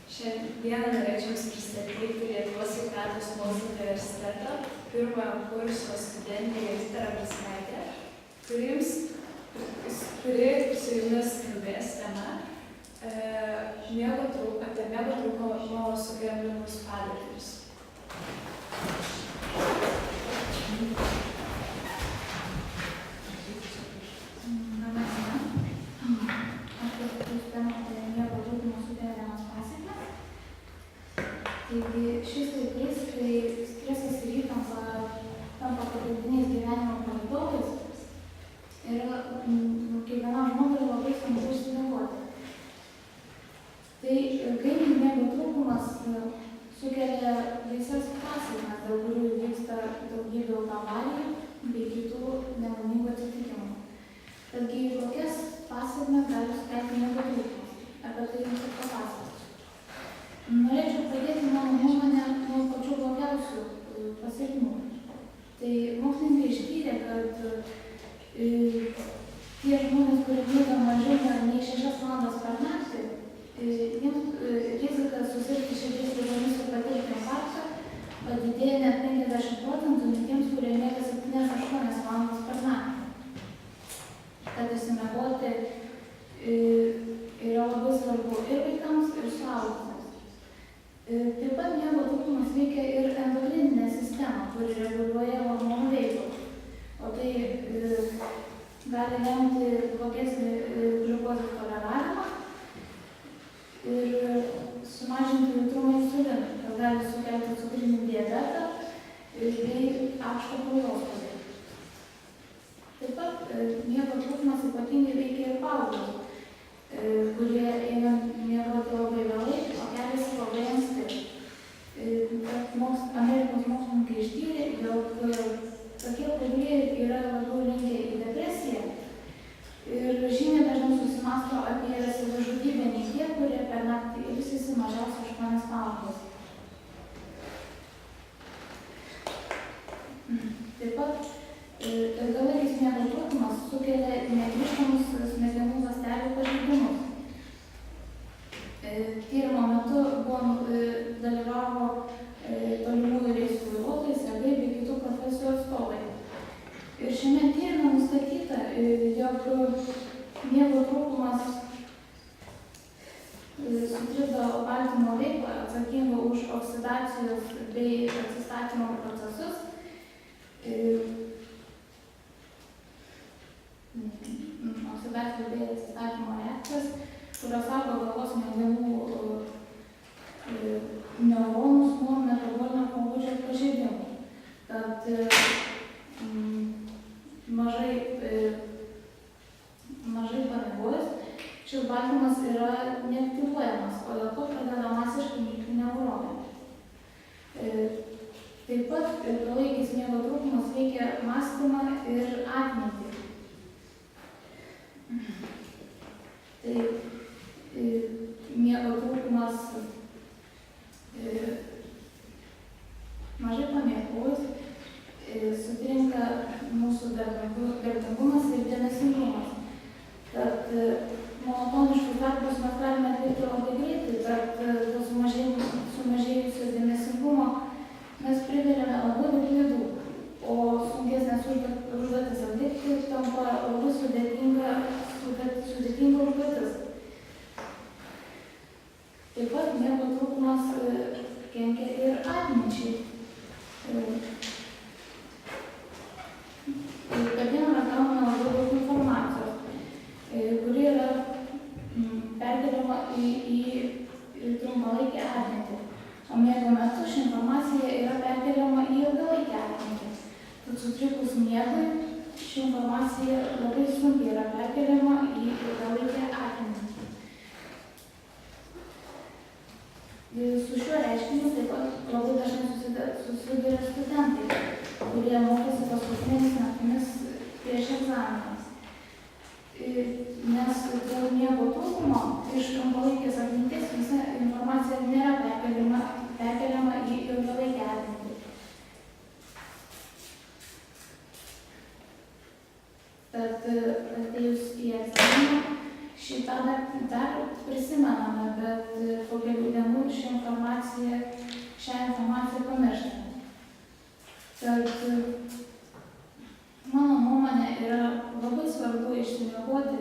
Šiandieną norėčiau Jums pristatyti Lietuvos sveikatos mokslų universiteto pirmojo kurso studentę Jovitą Ramanskaitę, kuri su Jumis kalbės tema apie miego trūkumo sukeliamus padarinius. Taigi šiais laikais, kai stresas ir įtampa tampa pagrindiniais gyvenimo palydovais, yra kiekvienam žmogui labai sunku išsimiegoti. Tai ilgainiui miego trūkumas sukelia baisias pasekmes, dėl kurių vyksta daugybė avarijų bei kitų nelaimingų atsitikimų. Taigi kokias pasekmes gali sukelti miego trūkumas? Apie tai jums ir papasakosiu. Norėčiau pradėti mano nuomonę nuo pačių blogiausių pasekmių. Tai mokslininkai ištyrė, kad tie žmonės, kurie miega mažiau nei 6 valandas per naktį, jiems rizika susirgti širdies ligomis ir patirti infarktą padidėja net 50% nei tiems, kurie miega 7-8 valandas per naktį. Tad išsimiegoti yra labai svarbu ir vaikams, ir suaugusiems. Taip pat miego trūkumas veikia ir endokrininę sistemą, kuri reguliuoja hormonų veiklą. O tai gali lemti blogesnį gliukozės toleravimą ir sumažinti jautrumą insulinui, kas gali sukelti cukrinį diabetą bei aukštą kraujospūdį. Taip pat miego trūkumas ypatingai veikia ir paauglius, kurie eina miegoti labai vėlai, o keliasi labai anksti. Amerikos mokslininkai ištyrė, jog tokie paaugliai yra labiau linkę į depresiją ir žymiai dažniau susimąsto apie savižudybę nei tie, kurie per naktį ilsisi mažiausiai 8 valandas. Taip pat ilgalaikis miego trūkumas sukelia negrįžtamus smegenų ląstelių pažeidimus. Tyrimo metu dalyvavo tolimųjų reisų vairuotojai, sargai bei kitų profesijų atstovai. Ir šiame tyrime nustatyta, jog miego trūkumas sutrikdo baltymo veiklą atsakingą už oksidacijos bei atsistatymo procesus. Oksidacijos bei atsistatymo reakcijas, kurios saugo galvos smegenų neuronus nuo metabolinio pobūdžio pažeidimų. Tad mažai pamiegojus, šis baltymas yra neaktyvuojamas, o dėl to pradeda masiškai nykti neuronai. Taip pat ilgalaikis miego trūkumas veikia mąstymą ir atmintį. Tai miego trūkumas mažai pamiegojus sutrinka mūsų darbingumas ir dėmesingumas. Tad monotoniškus darbus mes galime atlikti labai greitai, bet dėl sumažėjusio dėmesingumo mes pridedame labai daug klaidų, o sunkesnės užduotis atlikti tampa labai sudėtinga užduotis. Taip pat miego trūkumas kenkia ir atminčiai. Kasdien mes gauname labai daug informacijos, kuri yra perkeliama į trumpalaikę atmintį. O miego metu ši informacija yra perkeliama į ilgalaikę atmintį. Tad sutrikus miegui ši informacija labai sunkiai yra perkeliama į ilgalaikę atmintį. Su šiuo reiškiniu taip pat labai dažnai susiduria studentai, kurie mokosi paskutinėmis naktimis prieš egzaminus. Nes dėl miego trūkumo iš trumpalaikės atminties visa informacija nėra perkeliama į ilgalaikę atmintį. Tad atėjus į egzaminą šitą dar prisimename, bet po kelių dienų yra labai svarbu išsimiegoti,